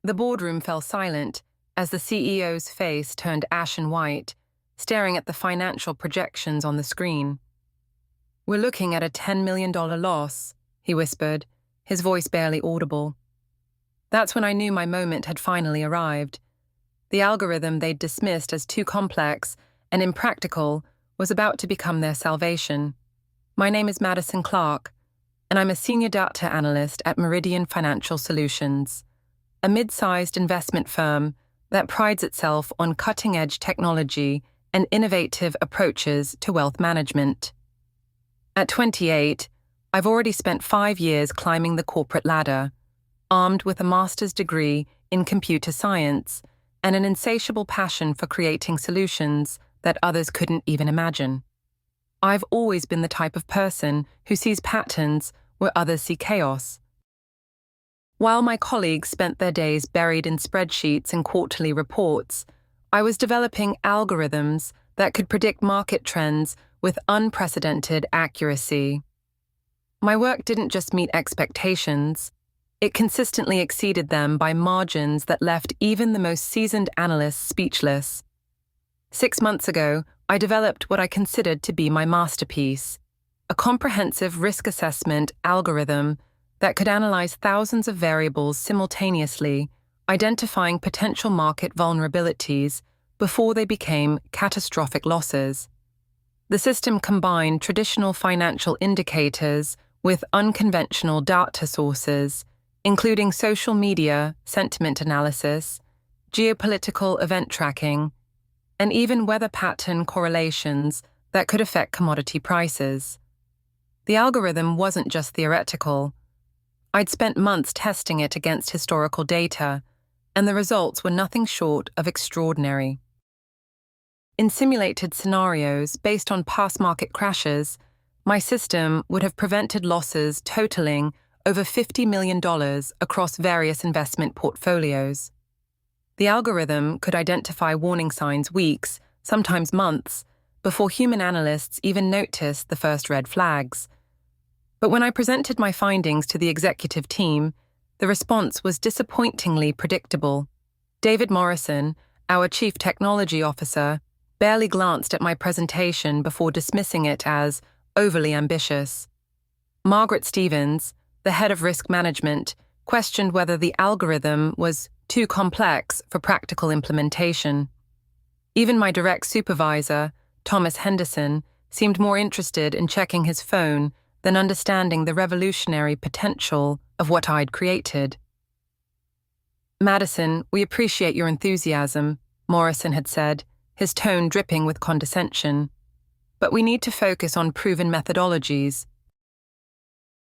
The boardroom fell silent as the CEO's face turned ashen white, staring at the financial projections on the screen. "We're looking at a $10 million loss," he whispered, his voice barely audible. That's when I knew my moment had finally arrived. The algorithm they'd dismissed as too complex and impractical was about to become their salvation. My name is Madison Clark, and I'm a senior data analyst at Meridian Financial Solutions, a mid-sized investment firm that prides itself on cutting-edge technology and innovative approaches to wealth management. At 28, I've already spent 5 years climbing the corporate ladder, armed with a master's degree in computer science and an insatiable passion for creating solutions that others couldn't even imagine. I've always been the type of person who sees patterns where others see chaos. While my colleagues spent their days buried in spreadsheets and quarterly reports, I was developing algorithms that could predict market trends with unprecedented accuracy. My work didn't just meet expectations, it consistently exceeded them by margins that left even the most seasoned analysts speechless. 6 months ago, I developed what I considered to be my masterpiece, a comprehensive risk assessment algorithm that could analyze thousands of variables simultaneously, identifying potential market vulnerabilities before they became catastrophic losses. The system combined traditional financial indicators with unconventional data sources, including social media, sentiment analysis, geopolitical event tracking, and even weather pattern correlations that could affect commodity prices. The algorithm wasn't just theoretical. I'd spent months testing it against historical data, and the results were nothing short of extraordinary. In simulated scenarios based on past market crashes, my system would have prevented losses totaling over $50 million across various investment portfolios. The algorithm could identify warning signs weeks, sometimes months, before human analysts even noticed the first red flags. But when I presented my findings to the executive team, the response was disappointingly predictable. David Morrison, our chief technology officer, barely glanced at my presentation before dismissing it as overly ambitious. Margaret Stevens, the head of risk management, questioned whether the algorithm was too complex for practical implementation. Even my direct supervisor, Thomas Henderson, seemed more interested in checking his phone than understanding the revolutionary potential of what I'd created. "Madison, we appreciate your enthusiasm," Morrison had said, his tone dripping with condescension. "But we need to focus on proven methodologies.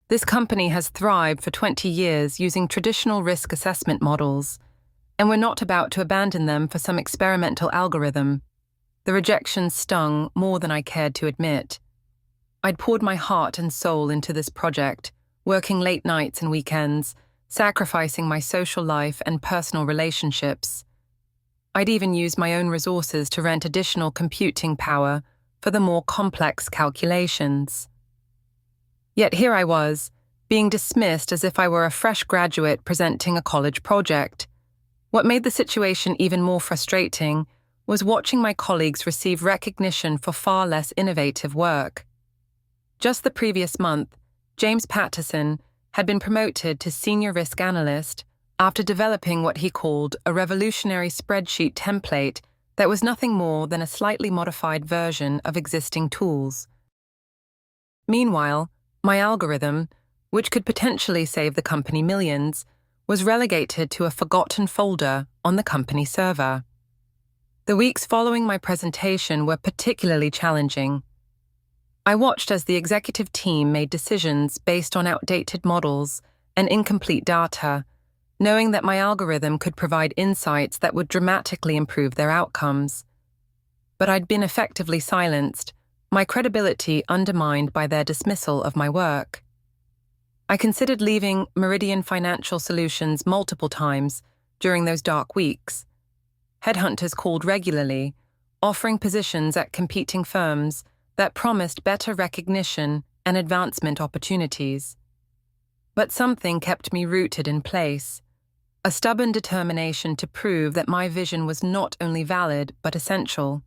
This company has thrived for 20 years using traditional risk assessment models, and we're not about to abandon them for some experimental algorithm." The rejection stung more than I cared to admit. I'd poured my heart and soul into this project, working late nights and weekends, sacrificing my social life and personal relationships. I'd even used my own resources to rent additional computing power for the more complex calculations. Yet here I was, being dismissed as if I were a fresh graduate presenting a college project. What made the situation even more frustrating was watching my colleagues receive recognition for far less innovative work. Just the previous month, James Patterson had been promoted to senior risk analyst after developing what he called a revolutionary spreadsheet template that was nothing more than a slightly modified version of existing tools. Meanwhile, my algorithm, which could potentially save the company millions, was relegated to a forgotten folder on the company server. The weeks following my presentation were particularly challenging. I watched as the executive team made decisions based on outdated models and incomplete data, knowing that my algorithm could provide insights that would dramatically improve their outcomes. But I'd been effectively silenced, my credibility undermined by their dismissal of my work. I considered leaving Meridian Financial Solutions multiple times during those dark weeks. Headhunters called regularly, offering positions at competing firms that promised better recognition and advancement opportunities. But something kept me rooted in place, a stubborn determination to prove that my vision was not only valid but essential.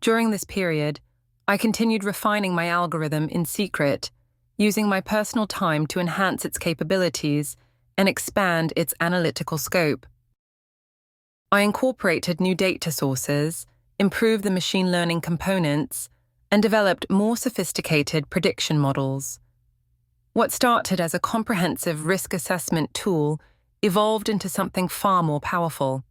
During this period, I continued refining my algorithm in secret, using my personal time to enhance its capabilities and expand its analytical scope. I incorporated new data sources, improved the machine learning components, and developed more sophisticated prediction models. What started as a comprehensive risk assessment tool evolved into something far more powerful,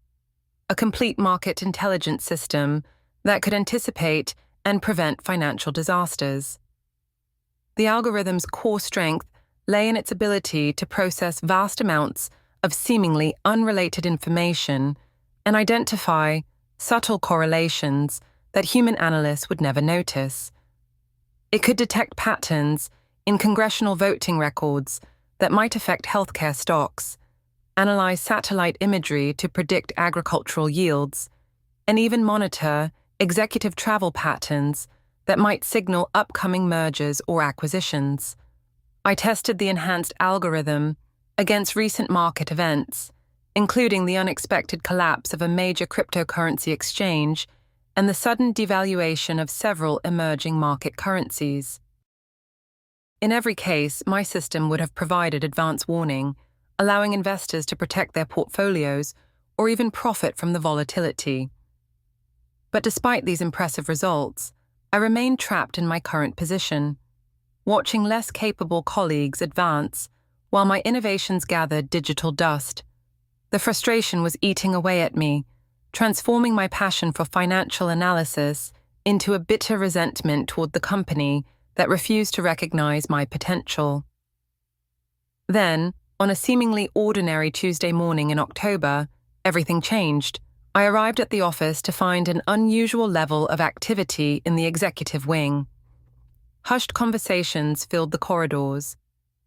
a complete market intelligence system that could anticipate and prevent financial disasters. The algorithm's core strength lay in its ability to process vast amounts of seemingly unrelated information and identify subtle correlations that human analysts would never notice. It could detect patterns in congressional voting records that might affect healthcare stocks, analyze satellite imagery to predict agricultural yields, and even monitor executive travel patterns that might signal upcoming mergers or acquisitions. I tested the enhanced algorithm against recent market events, including the unexpected collapse of a major cryptocurrency exchange and the sudden devaluation of several emerging market currencies. In every case, my system would have provided advance warning, allowing investors to protect their portfolios or even profit from the volatility. But despite these impressive results, I remained trapped in my current position, watching less capable colleagues advance while my innovations gathered digital dust. The frustration was eating away at me, transforming my passion for financial analysis into a bitter resentment toward the company that refused to recognize my potential. Then, on a seemingly ordinary Tuesday morning in October, everything changed. I arrived at the office to find an unusual level of activity in the executive wing. Hushed conversations filled the corridors,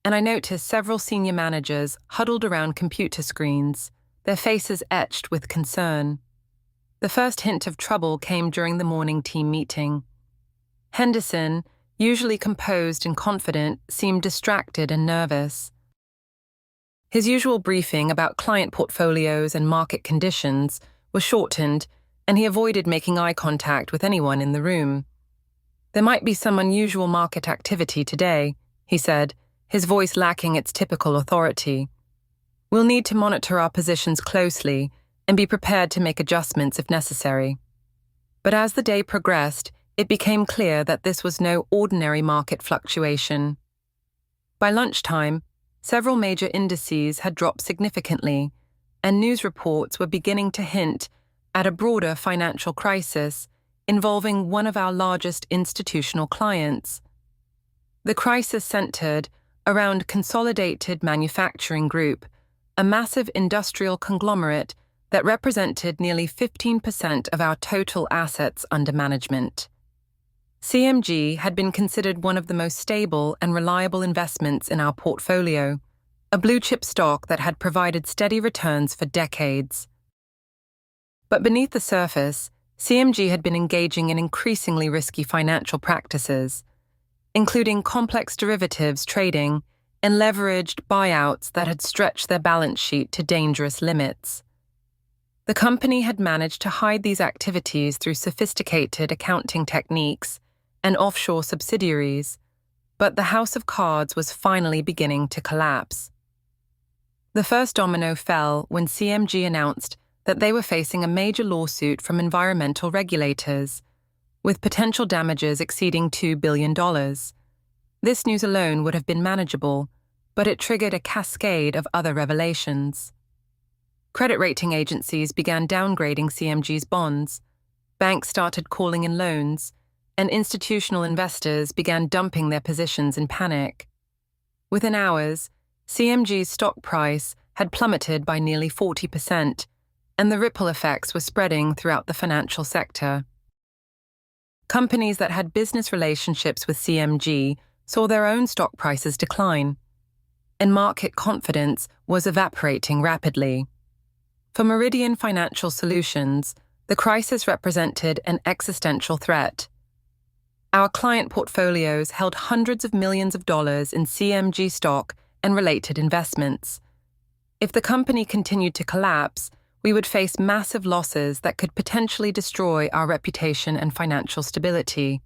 and I noticed several senior managers huddled around computer screens, their faces etched with concern. The first hint of trouble came during the morning team meeting. Henderson, usually composed and confident, seemed distracted and nervous. His usual briefing about client portfolios and market conditions was shortened, and he avoided making eye contact with anyone in the room. "There might be some unusual market activity today," he said, his voice lacking its typical authority. "We'll need to monitor our positions closely and be prepared to make adjustments if necessary." But as the day progressed, it became clear that this was no ordinary market fluctuation. By lunchtime, several major indices had dropped significantly, and news reports were beginning to hint at a broader financial crisis involving one of our largest institutional clients. The crisis centered around Consolidated Manufacturing Group, a massive industrial conglomerate that represented nearly 15% of our total assets under management. CMG had been considered one of the most stable and reliable investments in our portfolio, a blue-chip stock that had provided steady returns for decades. But beneath the surface, CMG had been engaging in increasingly risky financial practices, including complex derivatives trading and leveraged buyouts that had stretched their balance sheet to dangerous limits. The company had managed to hide these activities through sophisticated accounting techniques and offshore subsidiaries, but the house of cards was finally beginning to collapse. The first domino fell when CMG announced that they were facing a major lawsuit from environmental regulators, with potential damages exceeding $2 billion. This news alone would have been manageable, but it triggered a cascade of other revelations. Credit rating agencies began downgrading CMG's bonds, banks started calling in loans, and institutional investors began dumping their positions in panic. Within hours, CMG's stock price had plummeted by nearly 40%, and the ripple effects were spreading throughout the financial sector. Companies that had business relationships with CMG saw their own stock prices decline, and market confidence was evaporating rapidly. For Meridian Financial Solutions, the crisis represented an existential threat. Our client portfolios held hundreds of millions of dollars in CMG stock and related investments. If the company continued to collapse, we would face massive losses that could potentially destroy our reputation and financial stability.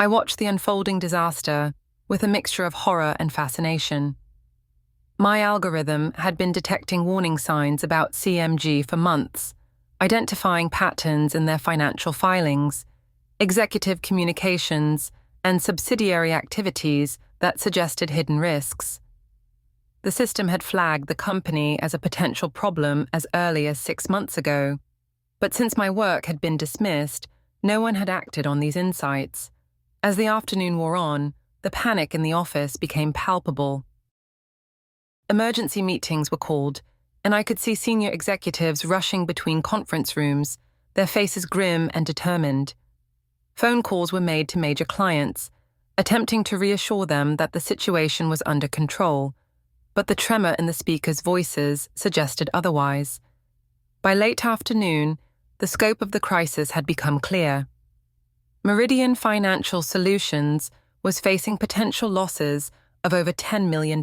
I watched the unfolding disaster with a mixture of horror and fascination. My algorithm had been detecting warning signs about CMG for months, identifying patterns in their financial filings, executive communications, and subsidiary activities that suggested hidden risks. The system had flagged the company as a potential problem as early as 6 months ago, but since my work had been dismissed, no one had acted on these insights. As the afternoon wore on, the panic in the office became palpable. Emergency meetings were called, and I could see senior executives rushing between conference rooms, their faces grim and determined. Phone calls were made to major clients, attempting to reassure them that the situation was under control, but the tremor in the speakers' voices suggested otherwise. By late afternoon, the scope of the crisis had become clear. Meridian Financial Solutions was facing potential losses of over $10 million,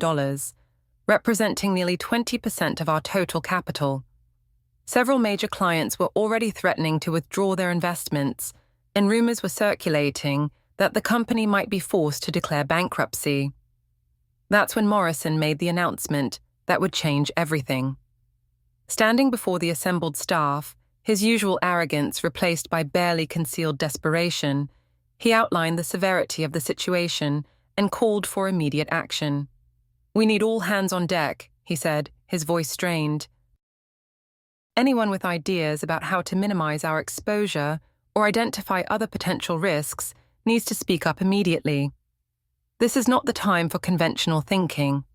representing nearly 20% of our total capital. Several major clients were already threatening to withdraw their investments, and rumors were circulating that the company might be forced to declare bankruptcy. That's when Morrison made the announcement that would change everything. Standing before the assembled staff, his usual arrogance replaced by barely concealed desperation, he outlined the severity of the situation and called for immediate action. "We need all hands on deck," he said, his voice strained. "Anyone with ideas about how to minimize our exposure or identify other potential risks needs to speak up immediately. This is not the time for conventional thinking."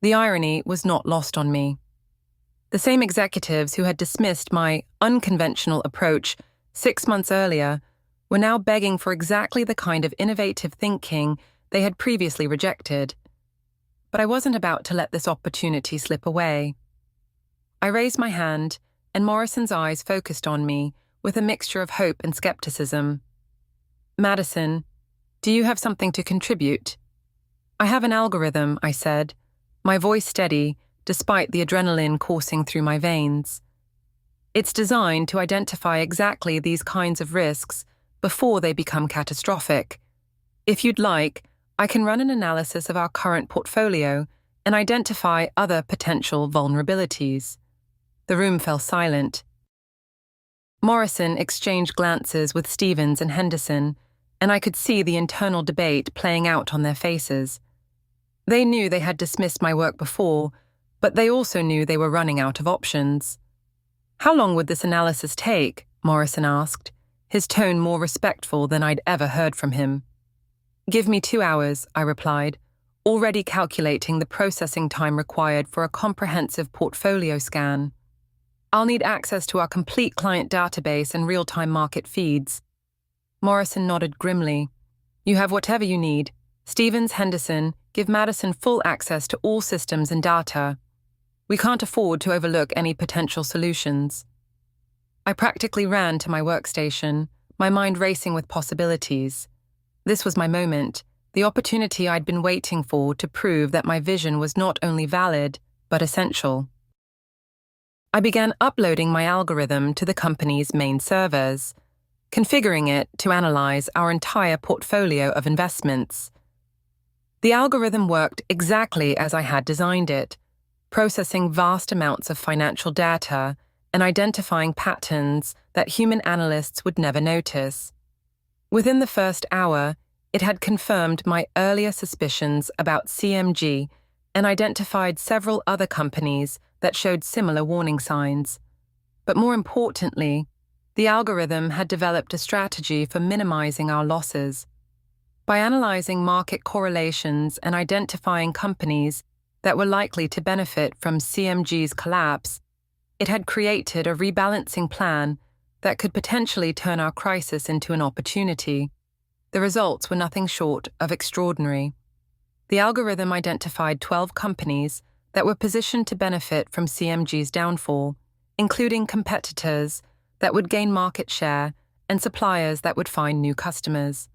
The irony was not lost on me. The same executives who had dismissed my unconventional approach 6 months earlier were now begging for exactly the kind of innovative thinking they had previously rejected. But I wasn't about to let this opportunity slip away. I raised my hand, and Morrison's eyes focused on me with a mixture of hope and skepticism. "Madison, do you have something to contribute?" "I have an algorithm," I said, my voice steady despite the adrenaline coursing through my veins. "It's designed to identify exactly these kinds of risks before they become catastrophic. If you'd like, I can run an analysis of our current portfolio and identify other potential vulnerabilities." The room fell silent. Morrison exchanged glances with Stevens and Henderson, and I could see the internal debate playing out on their faces. They knew they had dismissed my work before, but they also knew they were running out of options. "How long would this analysis take?" Morrison asked, his tone more respectful than I'd ever heard from him. "Give me 2 hours," I replied, already calculating the processing time required for a comprehensive portfolio scan. "I'll need access to our complete client database and real-time market feeds." Morrison nodded grimly. "You have whatever you need. Stevens, Henderson, give Madison full access to all systems and data. We can't afford to overlook any potential solutions." I practically ran to my workstation, my mind racing with possibilities. This was my moment, the opportunity I'd been waiting for to prove that my vision was not only valid, but essential. I began uploading my algorithm to the company's main servers, configuring it to analyze our entire portfolio of investments. The algorithm worked exactly as I had designed it, processing vast amounts of financial data and identifying patterns that human analysts would never notice. Within the first hour, it had confirmed my earlier suspicions about CMG and identified several other companies that showed similar warning signs. But more importantly, the algorithm had developed a strategy for minimizing our losses. By analyzing market correlations and identifying companies that were likely to benefit from CMG's collapse, it had created a rebalancing plan that could potentially turn our crisis into an opportunity. The results were nothing short of extraordinary. The algorithm identified 12 companies that were positioned to benefit from CMG's downfall, including competitors that would gain market share and suppliers that would find new customers.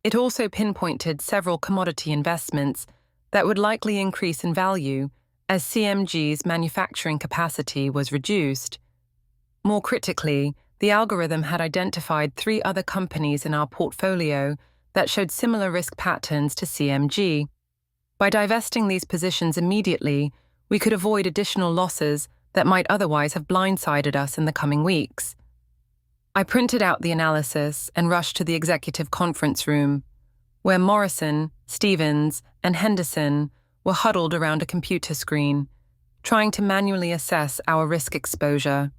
It also pinpointed several commodity investments that would likely increase in value as CMG's manufacturing capacity was reduced. More critically, the algorithm had identified 3 other companies in our portfolio that showed similar risk patterns to CMG. By divesting these positions immediately, we could avoid additional losses that might otherwise have blindsided us in the coming weeks. I printed out the analysis and rushed to the executive conference room, where Morrison, Stevens, and Henderson were huddled around a computer screen, trying to manually assess our risk exposure.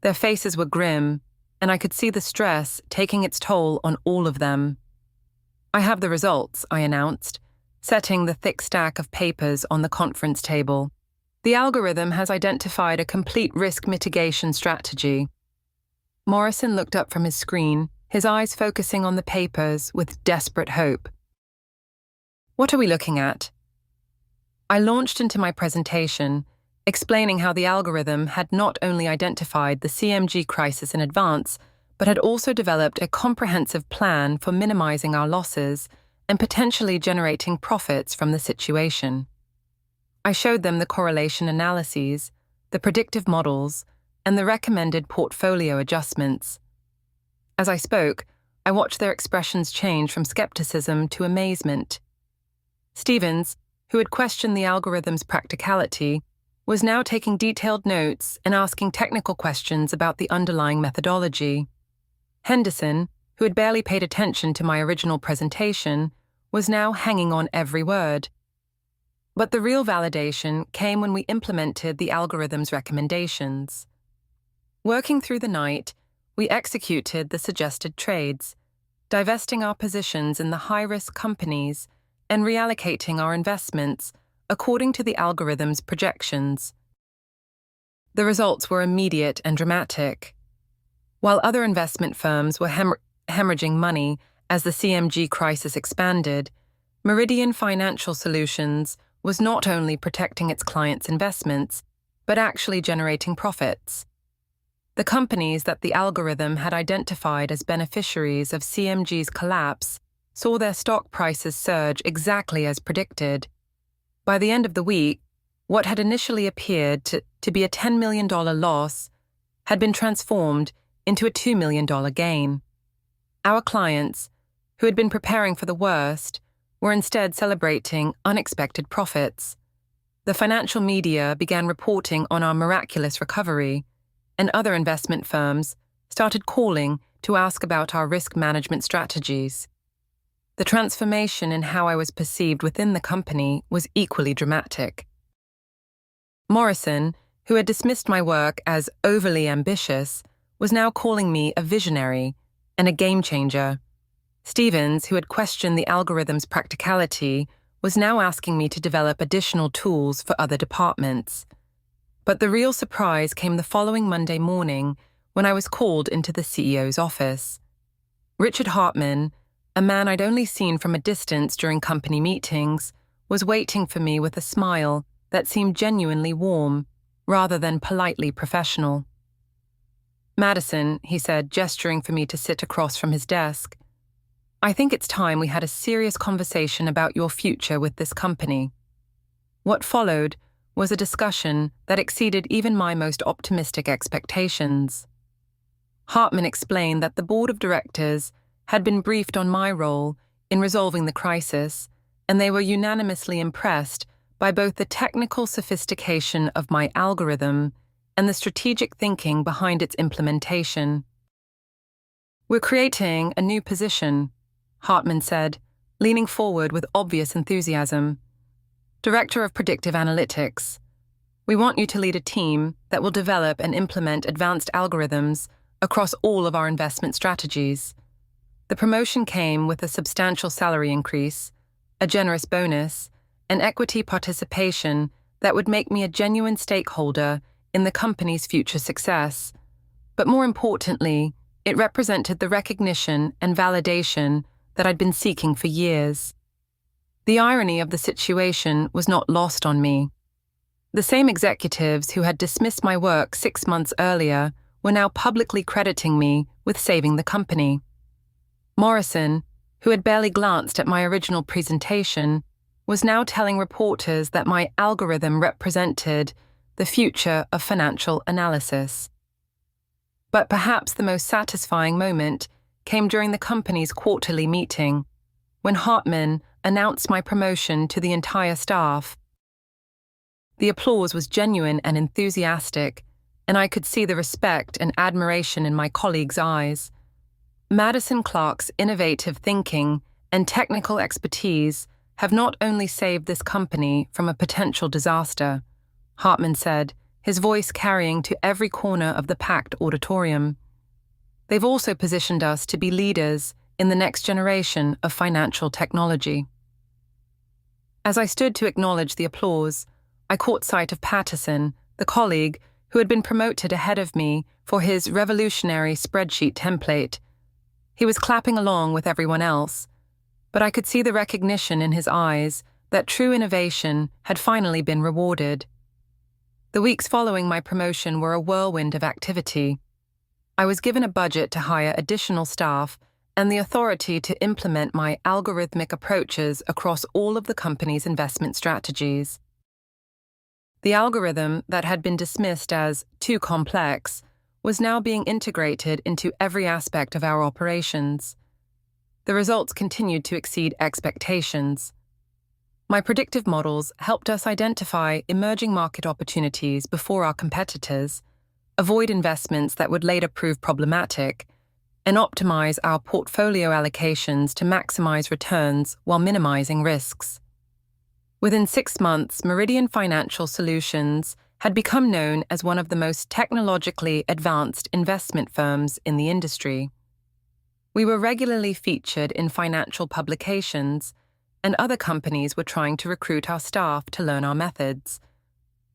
Their faces were grim, and I could see the stress taking its toll on all of them. "I have the results," I announced, setting the thick stack of papers on the conference table. "The algorithm has identified a complete risk mitigation strategy." Morrison looked up from his screen, his eyes focusing on the papers with desperate hope. "What are we looking at?" I launched into my presentation, explaining how the algorithm had not only identified the CMG crisis in advance, but had also developed a comprehensive plan for minimizing our losses and potentially generating profits from the situation. I showed them the correlation analyses, the predictive models, and the recommended portfolio adjustments. As I spoke, I watched their expressions change from skepticism to amazement. Stevens, who had questioned the algorithm's practicality, was now taking detailed notes and asking technical questions about the underlying methodology. Henderson, who had barely paid attention to my original presentation, was now hanging on every word. But the real validation came when we implemented the algorithm's recommendations. Working through the night, we executed the suggested trades, divesting our positions in the high-risk companies and reallocating our investments according to the algorithm's projections. The results were immediate and dramatic. While other investment firms were hemorrhaging money as the CMG crisis expanded, Meridian Financial Solutions was not only protecting its clients' investments, but actually generating profits. The companies that the algorithm had identified as beneficiaries of CMG's collapse saw their stock prices surge exactly as predicted. By the end of the week, what had initially appeared to be a $10 million loss had been transformed into a $2 million gain. Our clients, who had been preparing for the worst, were instead celebrating unexpected profits. The financial media began reporting on our miraculous recovery, and other investment firms started calling to ask about our risk management strategies. The transformation in how I was perceived within the company was equally dramatic. Morrison, who had dismissed my work as overly ambitious, was now calling me a visionary and a game changer. Stevens, who had questioned the algorithm's practicality, was now asking me to develop additional tools for other departments. But the real surprise came the following Monday morning when I was called into the CEO's office. Richard Hartman, a man I'd only seen from a distance during company meetings, was waiting for me with a smile that seemed genuinely warm, rather than politely professional. "Madison," he said, gesturing for me to sit across from his desk, "I think it's time we had a serious conversation about your future with this company." What followed was a discussion that exceeded even my most optimistic expectations. Hartman explained that the board of directors had been briefed on my role in resolving the crisis, and they were unanimously impressed by both the technical sophistication of my algorithm and the strategic thinking behind its implementation. "We're creating a new position," Hartman said, leaning forward with obvious enthusiasm. "Director of Predictive Analytics. We want you to lead a team that will develop and implement advanced algorithms across all of our investment strategies." The promotion came with a substantial salary increase, a generous bonus, and equity participation that would make me a genuine stakeholder in the company's future success. But more importantly, it represented the recognition and validation that I'd been seeking for years. The irony of the situation was not lost on me. The same executives who had dismissed my work 6 months earlier were now publicly crediting me with saving the company. Morrison, who had barely glanced at my original presentation, was now telling reporters that my algorithm represented the future of financial analysis. But perhaps the most satisfying moment came during the company's quarterly meeting, when Hartman announced my promotion to the entire staff. The applause was genuine and enthusiastic, and I could see the respect and admiration in my colleagues' eyes. Madison Clark's innovative thinking and technical expertise have not only saved this company from a potential disaster, Hartman said, his voice carrying to every corner of the packed auditorium. They've also positioned us to be leaders in the next generation of financial technology. As I stood to acknowledge the applause, I caught sight of Patterson, the colleague who had been promoted ahead of me for his revolutionary spreadsheet template. He was clapping along with everyone else, but I could see the recognition in his eyes that true innovation had finally been rewarded. The weeks following my promotion were a whirlwind of activity. I was given a budget to hire additional staff and the authority to implement my algorithmic approaches across all of the company's investment strategies. The algorithm that had been dismissed as too complex was now being integrated into every aspect of our operations. The results continued to exceed expectations. My predictive models helped us identify emerging market opportunities before our competitors, avoid investments that would later prove problematic, and optimize our portfolio allocations to maximize returns while minimizing risks. Within 6 months, Meridian Financial Solutions had become known as one of the most technologically advanced investment firms in the industry. We were regularly featured in financial publications, and other companies were trying to recruit our staff to learn our methods.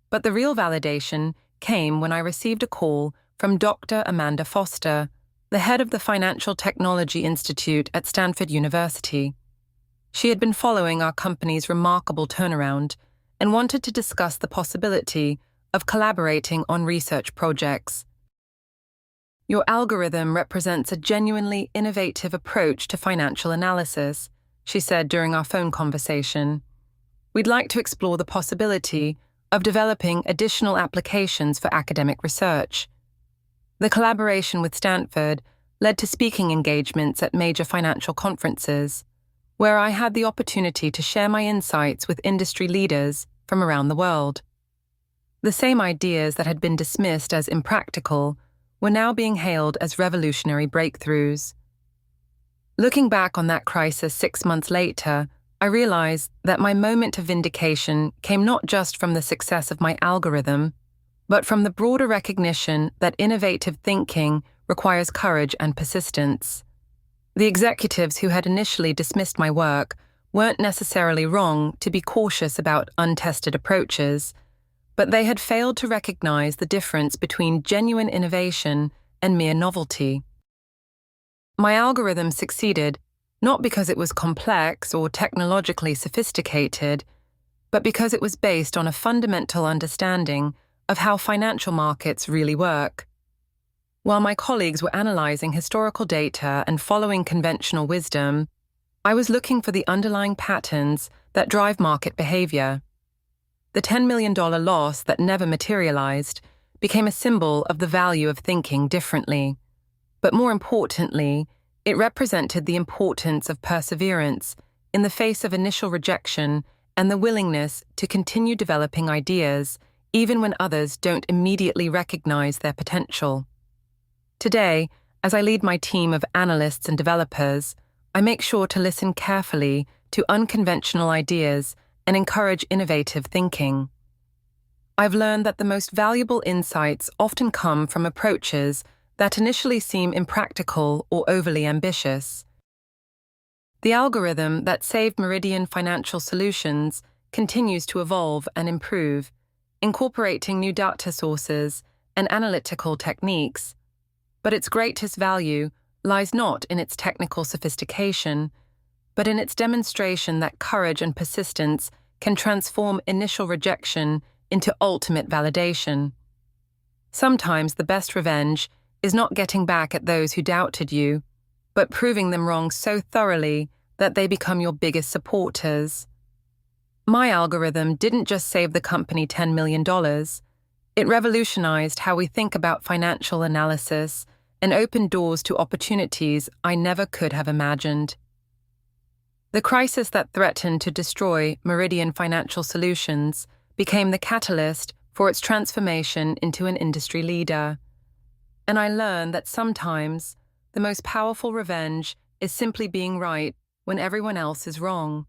But the real validation came when I received a call from Dr. Amanda Foster, the head of the Financial Technology Institute at Stanford University. She had been following our company's remarkable turnaround and wanted to discuss the possibility of collaborating on research projects. "Your algorithm represents a genuinely innovative approach to financial analysis," she said during our phone conversation. "We'd like to explore the possibility of developing additional applications for academic research." The collaboration with Stanford led to speaking engagements at major financial conferences, where I had the opportunity to share my insights with industry leaders from around the world. The same ideas that had been dismissed as impractical were now being hailed as revolutionary breakthroughs. Looking back on that crisis 6 months later, I realized that my moment of vindication came not just from the success of my algorithm, but from the broader recognition that innovative thinking requires courage and persistence. The executives who had initially dismissed my work weren't necessarily wrong to be cautious about untested approaches, but they had failed to recognize the difference between genuine innovation and mere novelty. My algorithm succeeded not because it was complex or technologically sophisticated, but because it was based on a fundamental understanding of how financial markets really work. While my colleagues were analyzing historical data and following conventional wisdom, I was looking for the underlying patterns that drive market behavior. The $10 million loss that never materialized became a symbol of the value of thinking differently. But more importantly, it represented the importance of perseverance in the face of initial rejection and the willingness to continue developing ideas even when others don't immediately recognize their potential. Today, as I lead my team of analysts and developers, I make sure to listen carefully to unconventional ideas and encourage innovative thinking. I've learned that the most valuable insights often come from approaches that initially seem impractical or overly ambitious. The algorithm that saved Meridian Financial Solutions continues to evolve and improve, incorporating new data sources and analytical techniques. But its greatest value lies not in its technical sophistication, but in its demonstration that courage and persistence can transform initial rejection into ultimate validation. Sometimes the best revenge is not getting back at those who doubted you, but proving them wrong so thoroughly that they become your biggest supporters. My algorithm didn't just save the company $10 million, it revolutionized how we think about financial analysis and opened doors to opportunities I never could have imagined. The crisis that threatened to destroy Meridian Financial Solutions became the catalyst for its transformation into an industry leader. And I learned that sometimes the most powerful revenge is simply being right when everyone else is wrong.